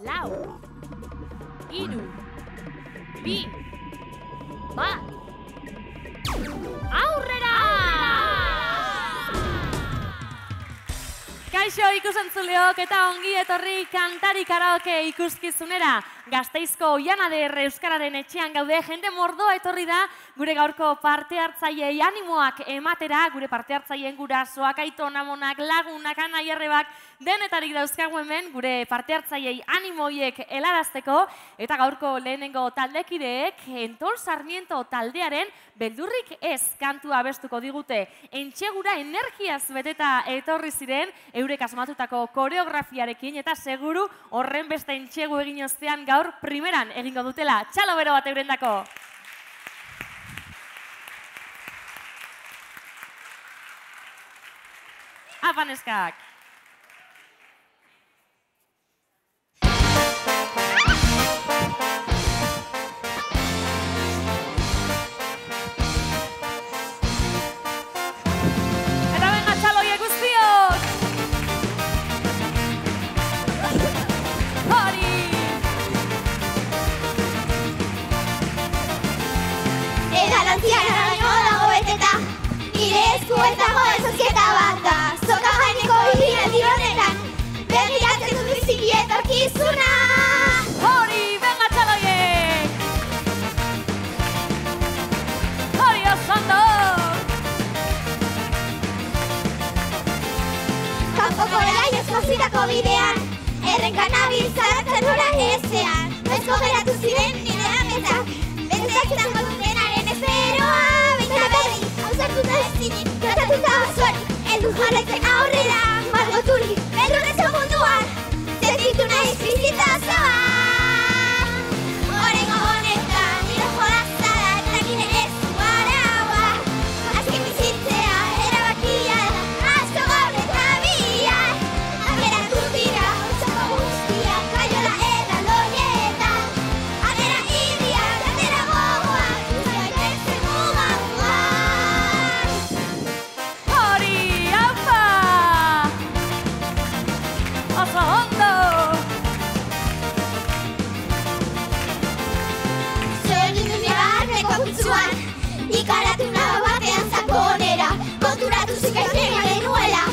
lau, hiru, bi, bat, aurrera! Kaixo ikusentzuleok eta ongi etorri kantari karaoke ikuskizunera. Gasteizko Oianader Euskararen etxean gaude, jende mordoa etorri da gure gaurko parte hartzaileei animoak ematera, gure parte hartzaileen gurasoak, aitonamonak, lagunak, anai-arrebak, denetarik dauzkagu hemen gure parte hartzaileei animoiek helarazteko, eta gaurko lehenengo taldekideek Entol Sarmiento taldearen beldurrik ez kantua abestuko digute. Entxegura energiaz beteta etorri ziren, eurek asmatutako koreografiarekin, eta seguru horren beste entxegu egin ostean gaur primeran egingo dutela. Txalo bero bat eurendako. Apaneskak. Zuetago ezozieta bat da, soka jaineko hirian dironetan, begiratzen dut biziki etorkizuna. Hori, venga txaloiek! Hori osondo! Kanpoko eraioz jozitako bidean, errenka nabil zaratzen nola ezean, noizko geratu ziren nire ametak, bezeak izango dutenaren esperoa, baita berri, hausartuta ezinin, tratatuta osorik, eldu jarraitzen aurrera, margoturik, berrunezko munduan, zerditu nahiz bizitza osoa. Horengo honetan, nire jolazara eta nire ez araua, azken bizitzea erabakia da, asko gaur eta bihar, ageratu dira, osoko guztia, kaiola erraldoietan, agera irriak, atera gogoak, uzaiten mugamuan. Hori, apa! Oso ondo! Zergindu nire arteko putzuan, ikaratu nago batean zakonera, konturatu zikaitena genuela,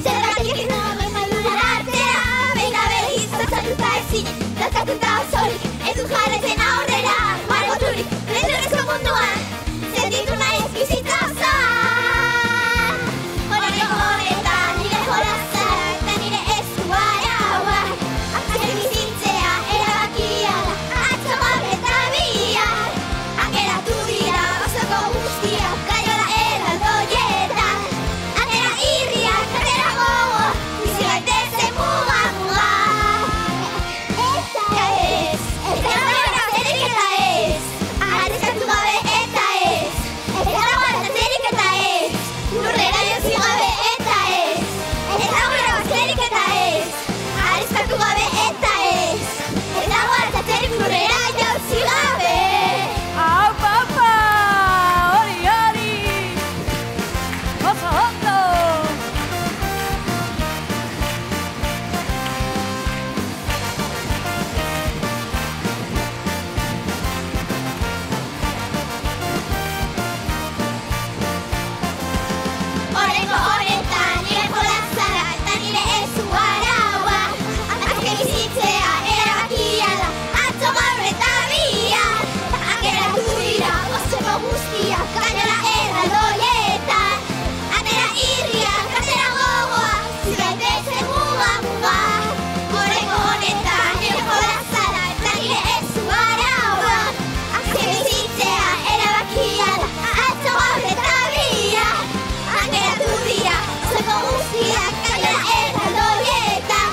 zergatik ez nago malduran artea, behin gabe izazatuta ezin, tratatuta osorik, ez dut jarraitzen aurrera, margoturik, beldurrezko munduan, zerditu nahiz bizitza osoa. Horengo honetan, nire jolazara eta nire esku araua, azken bizitzea erabakia da, atzo gaur eta bihar, ageratu dira osoko guztiak, kaiola erraldoietan, agera irriak, atera gogoa, bizi gaitezen muga-muga. Eta ez, eta zerik eta ez, arriskatu gabe eta ez, eta zerik eta ez, lurrera jozi gabe eta ez, eta zerik eta ez, arriskatu gabe eta ez, eta zerik lurrera jozi gabe. Aupa, aupa! Hori, hori! Oso ondo! Horengo honetan, nire jolazara eta nire esku araua, azken bizitzea erabakia da, atzo gaur eta bihar, ageratu dira osoko guztiak, kaiola erraldoietan, atera irriak, atera gogoa, zigaitezen muga-muga. Horengo honetan, nire jolazara eta nire esku araua, azken bizitzea erabakia da, atzo gaur eta bihar, ageratu dira osoko guztiak, kaiola erraldoietan,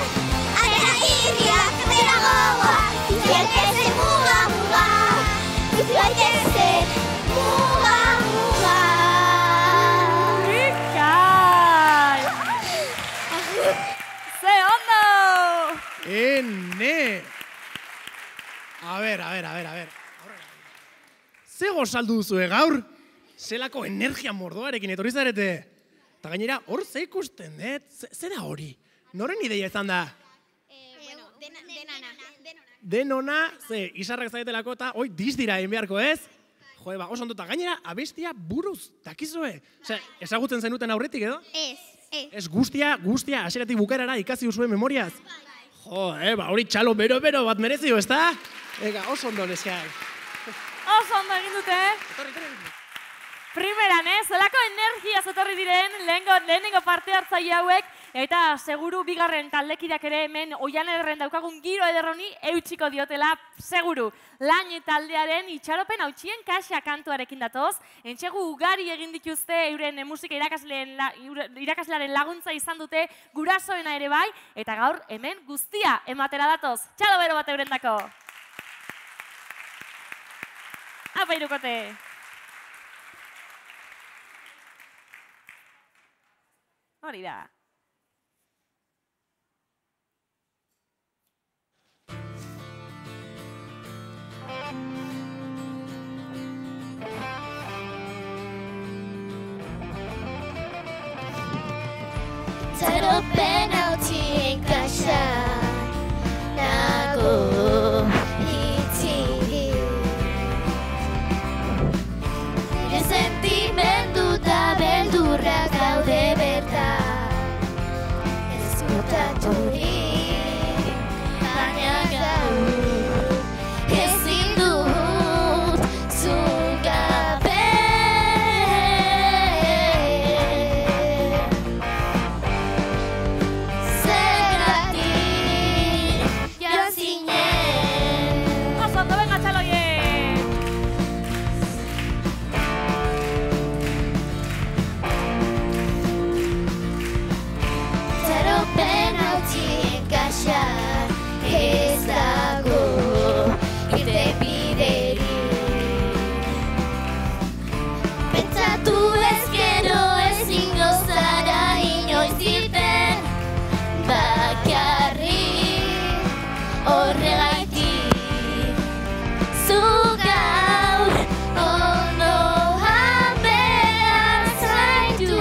atera irriak, atera gogoa, bizi gaitezen muga-muga, bizi gaitezen muga-muga. Ikai! Ze ondo! Ene! A ver. Ze gozaldu duzue gaur? Zelako energia mordoarekin etorri zarete? Eta gainera, hor ze ikusten, ze da hori? Noren ideia izan da? Bueno, denana. denona, ze, izarrak zaietelako eta, oi, dizdira egin beharko ez? Jo, ba, oso ondota, gainera, abestia buruz, dakizue? Osea, ezagutzen zenuten aurretik edo? Ez guztia, hasieratik bukaerara ikasi duzue memoriaz? Jo, ba, hori txalo bero-bero bat merezio, ezta? Ega, oso ondo neskiak. Oso ondo egin dute, Primeran, zelako energia zetorri diren lehenengo parte hartzaile hauek, eta seguru bigarren taldekideak ere hemen oian ederren daukagun giro ederroni eutxiko diotela, seguru. Lain taldearen itxaropen hautsien kaxa kantuarekin datoz, entxegu ugari egin dituzte euren musika irakaslearen laguntza izan dute gurasoena ere bai, eta gaur hemen guztia ematera datoz. Txalo bero bat eurendako. Apa irukote. Hori da. Itxaropen hautsien kaxa nago itxi. Nire sentimendu eta beldurrak gaude bertan. Ezkutaturik, baina gaur ezin dut zu gabe. Ez dago irtenbiderik. Pentsatu ezkero ezingo zara inoiz irten, bakarrik horregaitik. Zu gaur ondoan behar zaitu.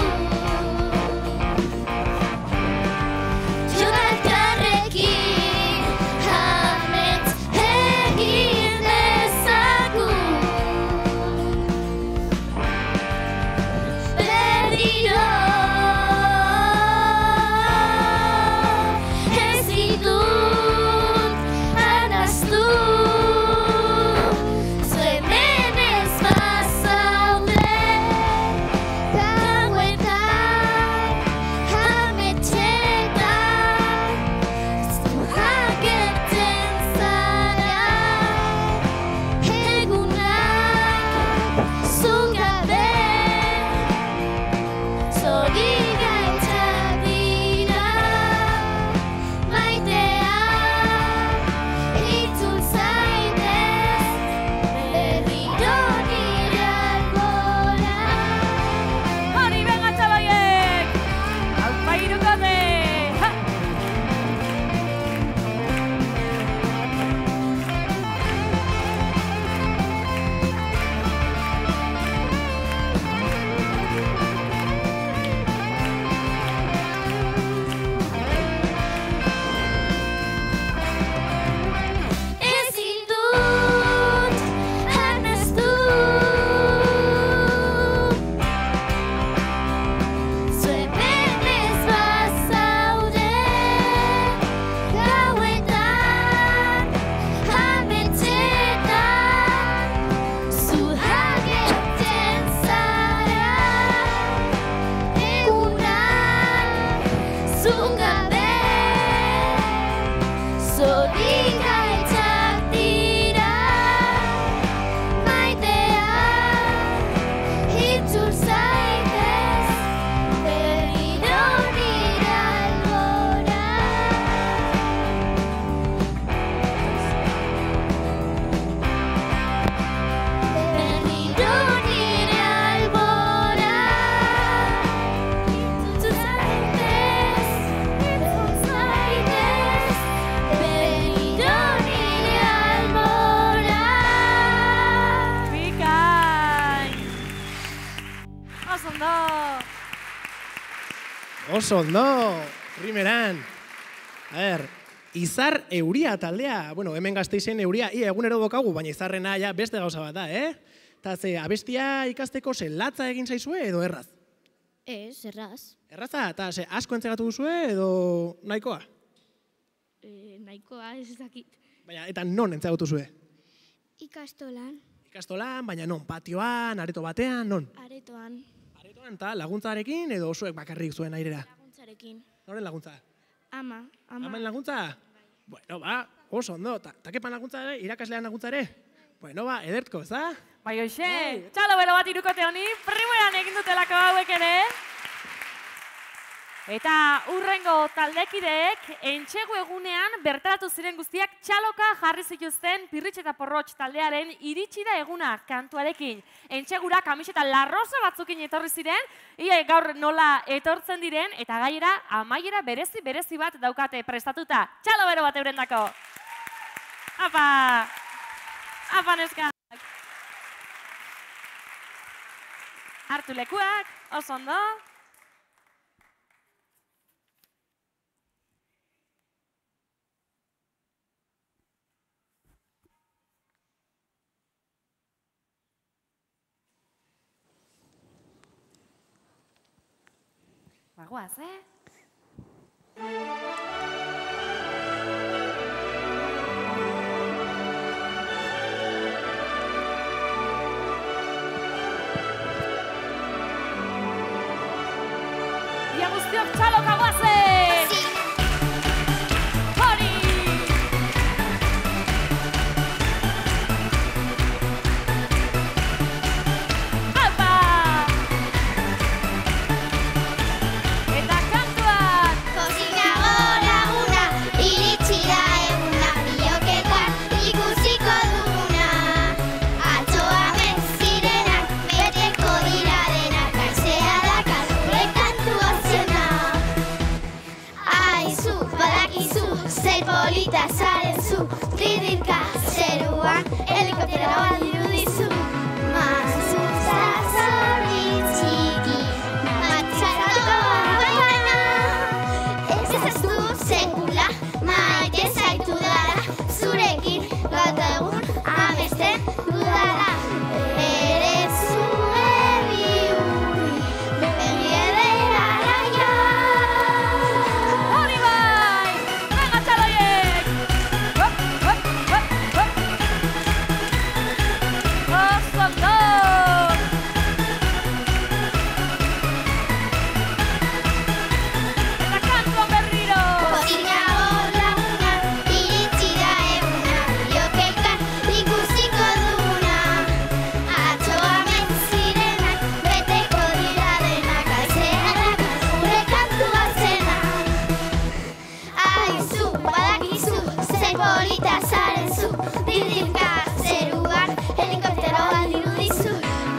Oso ondo, primeran. A ver, Izar Euria taldea. Bueno, hemen Gasteizen Euria ia egunero dokagu, baina Izarrena ja beste gauza bat da, Eta ze abestia ikasteko ze latza egin zaizue edo erraz? Ez, erraz. Erraza, eta ze asko entzegatu duzue edo nahikoa? Nahikoa, ez dakit. Baina, eta non entzegatu duzue? Ikastolan. Ikastolan, baina non? Patioan, areto batean, non? Aretoan. Aretoan, eta laguntzarekin edo zuek bakarrik zuen airera? Laguntzarekin. Noren laguntza? Ama. Amen laguntza? Bueno, ba, oso ondo. Takepan laguntza ere, irakaslean laguntza ere? Bueno, ba, edertko, ez da? Bai, hoxe, txalo bero bat irukote honi, primeran egin dutelako hauek ere. Eta urrengo taldekideek, entxegu egunean bertaratu ziren guztiak txaloka jarri zituzten Pirritx eta Porrotx taldearen iritsi da eguna kantuarekin. Entxegura kamiseta larrosa batzukin etorri ziren, ia gaur nola etortzen diren, eta gaiera amaiera berezi bat daukate prestatuta. Txalo bero bat eurendako. Apa! Apa neskak! Hartu lekuak, oso ondo. Bagoaz, Ia guztiok txaloka guazen! Hori! Alpa! Eta kantuan! Kozinago laguna, iritsi da eguna, biloketan ikusiko duguna. Atzo hemen zirenak, beteko dira denak, aizea dakar gure kantua zena. Aizu, badakizu, zer polita zaren zu, tridirka zeruan, helikopteroa dirudizu. Mazutza zoritziki, matzaratoa baina, ez ezaztu sekula, maite zaitu dara, zurekin gaur egun amesten dudala. Ere zure bihurri, begi edera laia. Hori bai! Venga, txaloiek! Hop, hop, hop, hop! Oso ondo! Eta kantuan berriro! Kozinago laguna, iritsi da eguna, biloketan ikusiko duguna. Atzo hemen zirenak, beteko dira denak, aizea dakar gure kantua zena. Aizu, badakizu, zer polita zaren zu, dirdirka zeruan, helikopteroa dirudizu.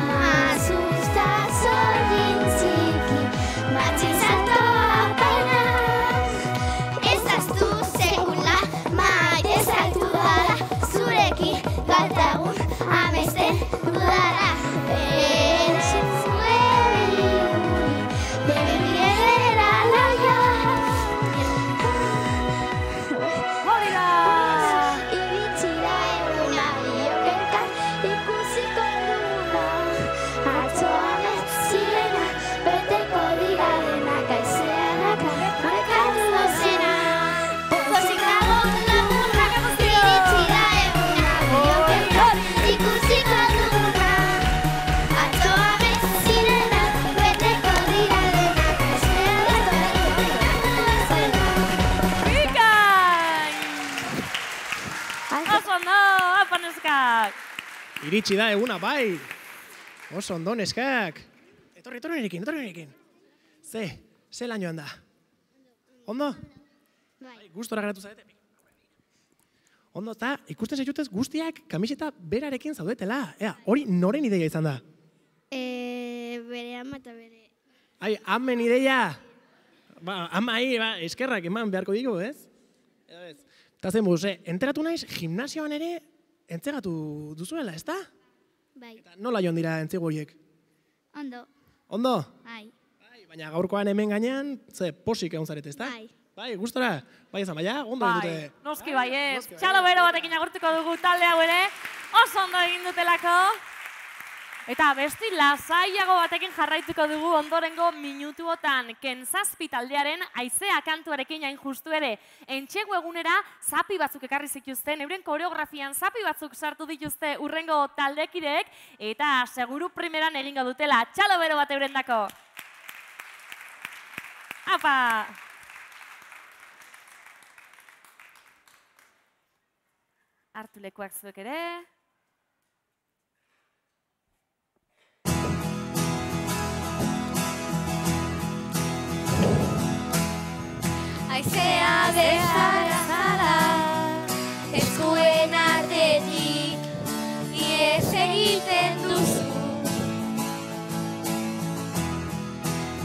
Mazuzta zorgin txiki, matxin saltoa baina, ez aztu sekula, maite zaitu dara, zurekin gaur egun amesten dudala. Ere zure bihurri, begi edera laia. Hori da! Iritsi da eguna, biloketan ikusiko duguna. Atzo hemen zirenak, beteko dira denak, aizea dakar gure kantua zena. Pozik dago laguna, iritsi da eguna, biloketan ikusiko duguna. Atzo hemen zirenak, beteko dira denak, aizea dakar gure kantua zena. Bikain! Oso ondo, apa neskak! Iritsi da eguna, bai. Oso ondo, neskak. Etorri nirekin. Ze lan joan da? Ondo? Bai, gustora geratu zarete. Ondo, eta ikusten zaitutez guztiak kamiseta berarekin zaudetela. Hori noren ideia izan da? Bere ama eta bere. Ai, amen ideia. Ba, amai, eskerrak eman beharko digu, ez? Eta zen buz, enteratu naiz, gimnasioan ere entzegatu duzuela, ez da? Bai, Eta nola joan dira entzego horiek? ondo. Ondo? Bai, Baina gaurkoan hemen gainean, ze posik egon zarete, ez da? bai. Bai, gustora. Bai, Zamaia, ondo egin dute. Noski bai, ez. Txalo bero batekin agurtuko dugu talde hau ere. Oso ondo egin dutelako. Eta besti lasaiago batekin jarraituko dugu ondorengo minutuotan. Kentzazpi taldearen Aizea kantuarekin hain justu ere. Entxegu egunera zapi batzuk ekarri zituzten, euren koreografian zapi batzuk sartu dituzte urrengo taldekideek, eta seguru primeran egingo dutela. Txalo bero bat eurendako. Apa! Hartu lekuak zuek ere. Aizea bezala zara, eskuen artetik, ies egiten duzu.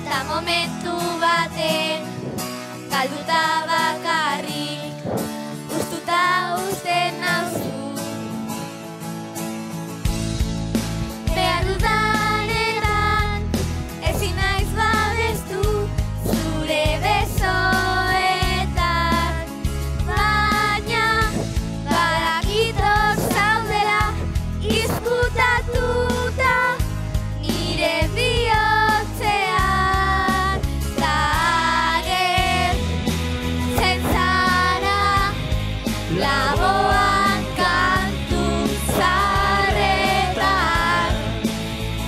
Ta momentu baten, galduta bakarrik, ustuta uzten nauzu. Behar dudanetan, ezin naiz babestu, zure besoetan. Baina, badakitok zaudela, izkutatuta, nire bihotzean. Ta agertzen zara, laboan kantu zaharretan,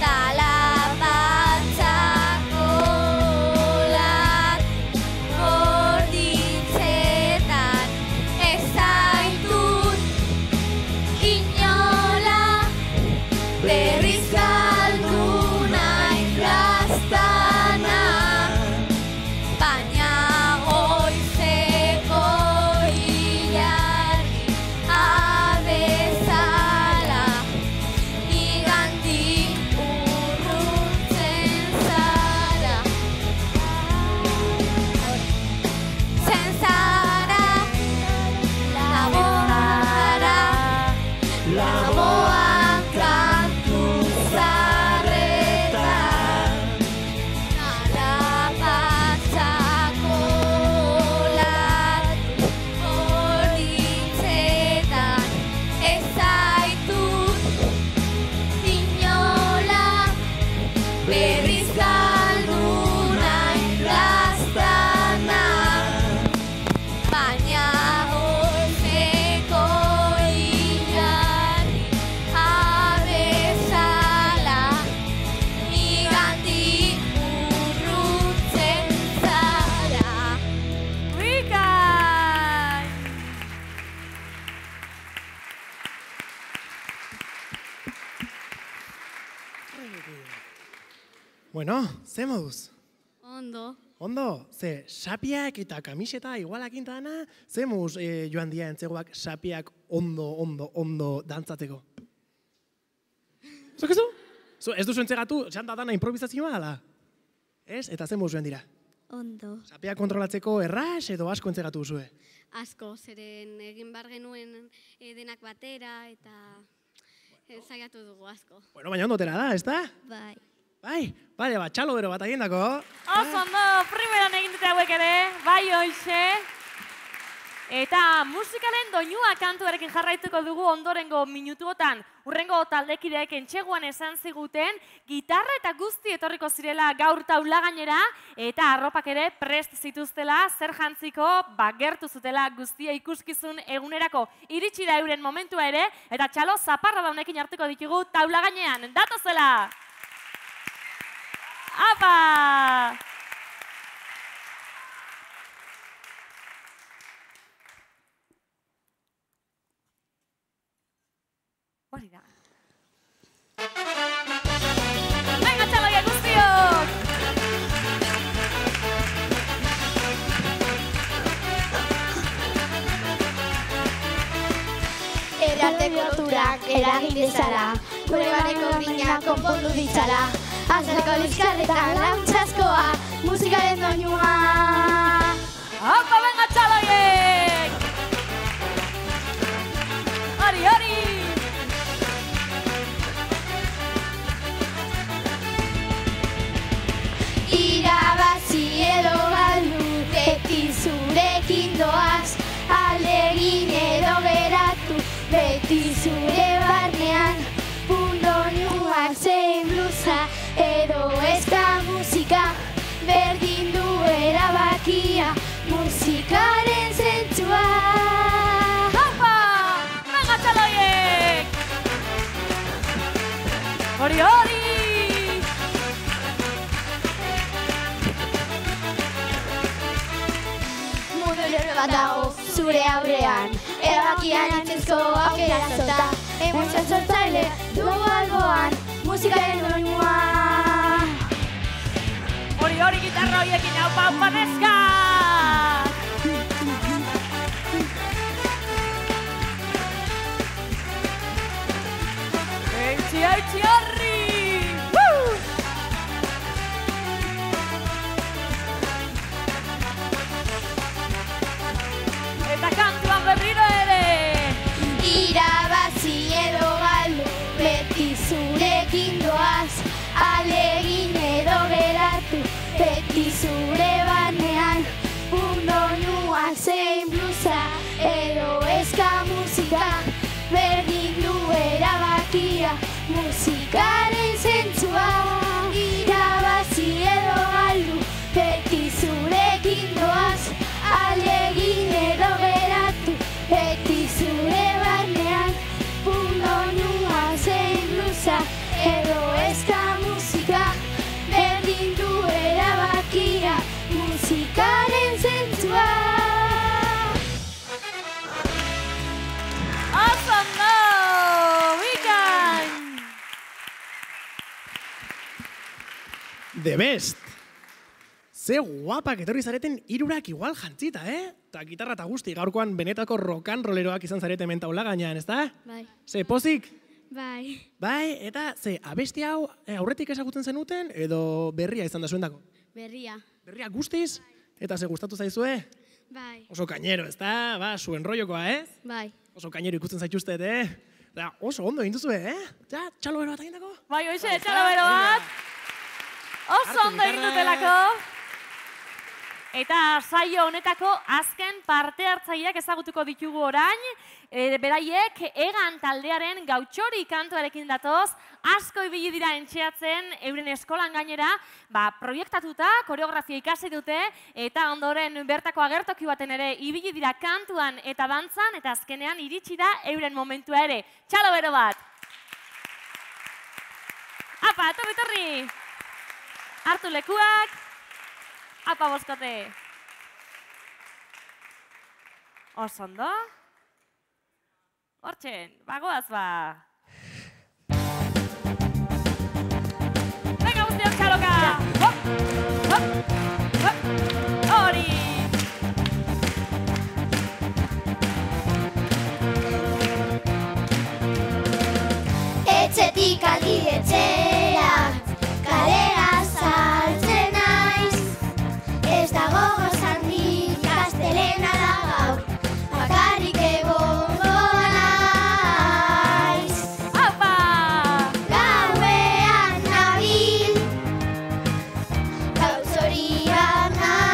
talabatzako lat gorditzetan. Ez zaitut inola berriz galdu nahi plaztana, baina goizeko ilargi abezala, nigandik urruntzen zara. Zen zara, laboan kantu zaharretan, talabatzako latu gorditzetan. Ez zaitut inola berriz galdu nahi plaztana, baina goizeko ilargi abezala, nigandik urruntzen zara. Bikain! Bueno, ze moduz? Ondo. Ondo, ze sapiak eta kamiseta igualakin dana, ze moduz joan dia entzegoak sapiak ondo dantzatzeko? Zuk ezu? Ez duzu entzegatu, txanda dana improvisazioa ala? Ez? Eta ze moduz joan dira? Ondo. Sapiak kontrolatzeko erraz edo asko entzegatu duzue? Asko, zeren egin bar genuen denak batera eta saiatu dugu asko. Bueno, baina ondotera da, ez da? Bai. Bai, bale, txalo bero bat agiendako. Oso ondo, primeran egin dute hauek ere, bai hoixe. Eta musikalen doinua kantuarekin jarraituko dugu ondorengo minutuotan. Urrengo taldekideek entxeguan esan ziguten, gitarra eta guzti etorriko zirela gaur taula gainera, eta arropak ere prest zituztela, zer jantziko, gertu zutela guztia ikuskizun egunerako. Iritsi da euren momentua ere, eta txalo zaparra daunekin hartuko ditugu taula gainean. Datozela! Apa! Hori da. Venga, txaloia guztiok! Erarteko loturak eragin dezala, gure barreko grina konpondu ditzala. Azareko liskarretan launtzaskoa, musikaren doinua. Apa, venga, txaloiek! Hori, hori! Irabazi edo galdu, beti zure bat dago zure aurrean, erabakian itzizko aukera zota, emozio sortzaile dugu alboan, musikaren oinua. Hori gitarra horiekin hau neska! Eitzi horri! Eta kantuan berriro ere! Irabazi edo galdu, beti zurekin doaz, alegin edo geratu, beti zure barnean, doinua zein blusa, edo eska musika, berdin du erabakia, musikaren zentzua. Irabazi edo galdu, beti zurekin doaz, alegin edo geratu, beti zure barnean, doinua zein blusa, edo eska musika, berdin du erabakia, musikaren zentzua. Oso bikain! The best! Ze guapak etorri zareten hirurak igual jantzita, Ta gitarra eta guzti, gaurkoan benetako rokanroleroak izan zarete mentaula gainean, ezta? Bai. Ze pozik? Bai. Bai, eta ze abesti hau aurretik ezagutzen zenuten edo berria izan da zuendako? Berria. Berria guztiz? Eta ze gustatu zaizue? Bai. Oso kainero, ezta? Ba, zuen rollokoa, Bai. Oso kainero ikusten zaituztet, Da, oso ondo egin duzue, Ja, txalo bero bat egindako? Bai, hoxe, txalo bero bat! Oso ondo egin dutelako! Eta saio honetako azken parte hartzaileak ezagutuko ditugu orain, beraiek Egan taldearen Gautxori kantuarekin datoz, asko ibili dira entxeatzen euren eskolan gainera, proiektatuta, koreografia ikasi dute, eta ondoren bertako agertoki baten ere ibili dira kantuan eta dantzan, eta azkenean iritsi da euren momentua ere. Txalo bero bat! Apa, etorri! Hartu lekuak! Apa boskote! Oso ondo? Hortxen, bagoaz ba! Venga guztiok txaloka! Hop! Hop! Hop! Hori! Etxetik aldi etxera, kalera saltzen naiz, ez dago gozandik gaztelena da gaur, bakarrik egongo naiz. Apa! Gauean nabil, gauzorian nabil.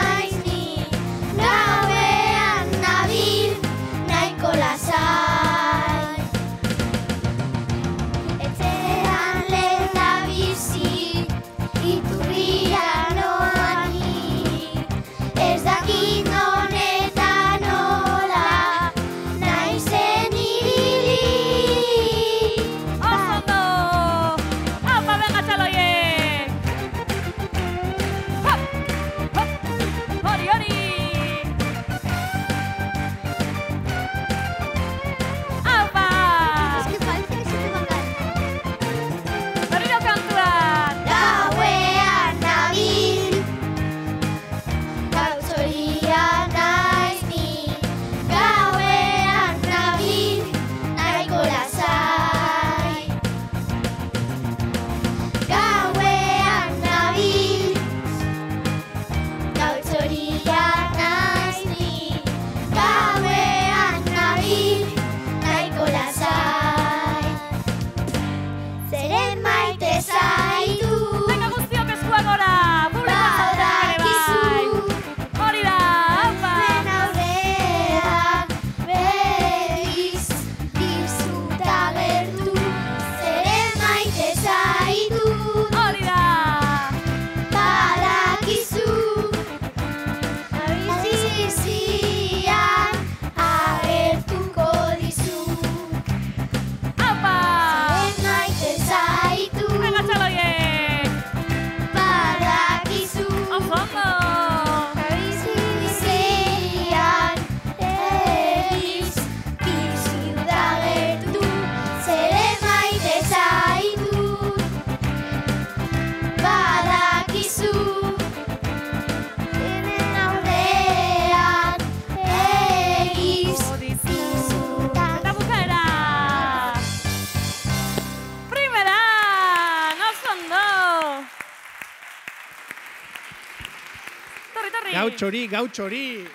etorri. Gautxori.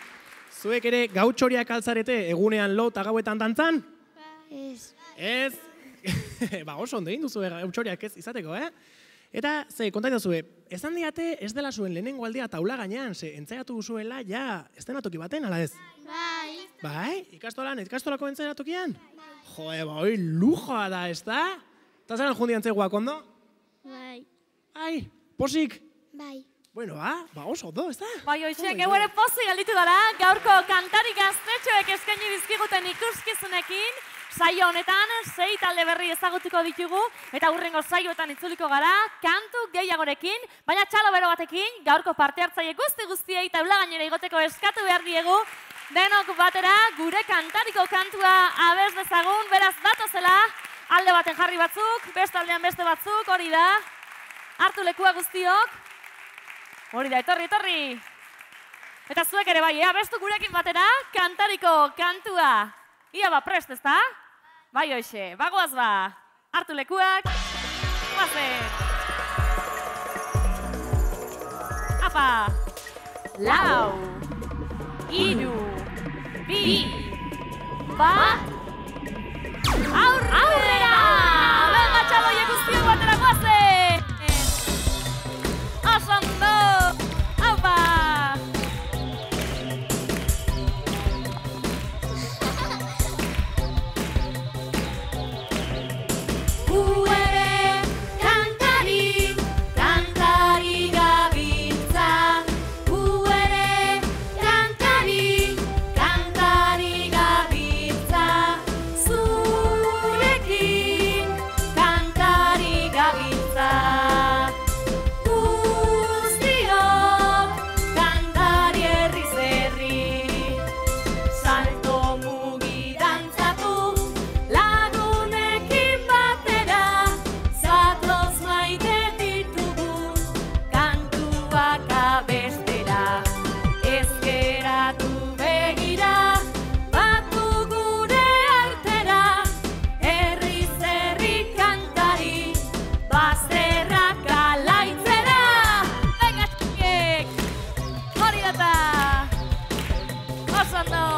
Zuek ere gautxoriak altzarete egunean lo eta gauetan dantzan? Ez? Ba, oso ondo egin duzu gautxoriak ez izateko, Eta, kontaitu zue, esan diate ez dela zuen lehenengo aldia taula gainean, entzaiatu duzuela, ja, ez denatoki baten, ala ez? Bai, ikastolako entzainatokian? Joe, hori lujoa da, ez da? Eta zelan jundi antzeguak, ondo? Bai, posik? Bai. Bueno, ba oso ondo, ez da? Bai, hoxe, geu ere pozik alditu dara, gaurko kantari gaztetxoek eskaini dizkiguten ikuskizunekin, saio honetan, 6 talde berri ezagutuko ditugu, eta hurrengo saioetan itzuliko gara, kantu gehiagorekin, baina txalo bero batekin, gaurko parte hartzaile guztiei taula gainera igoteko eskatu behar diegu, denok batera, gure kantariko kantua abez dezagun, beraz datozela, alde baten jarri batzuk, beste aldean beste batzuk, hori da, hartu lekua guztiok, hori da, etorri. Eta zuek ere bai, abestu gurekin batera, kantariko kantua. Ia ba, prest, ez da? Bai hoxe, bagoaz ba. Hartu lekuak. Guazen. Apa. 4, 3, 2, 1. Aurrera! Venga, txaloiek guztiok batera guazen! Osondo! Aupa! Oso ondo!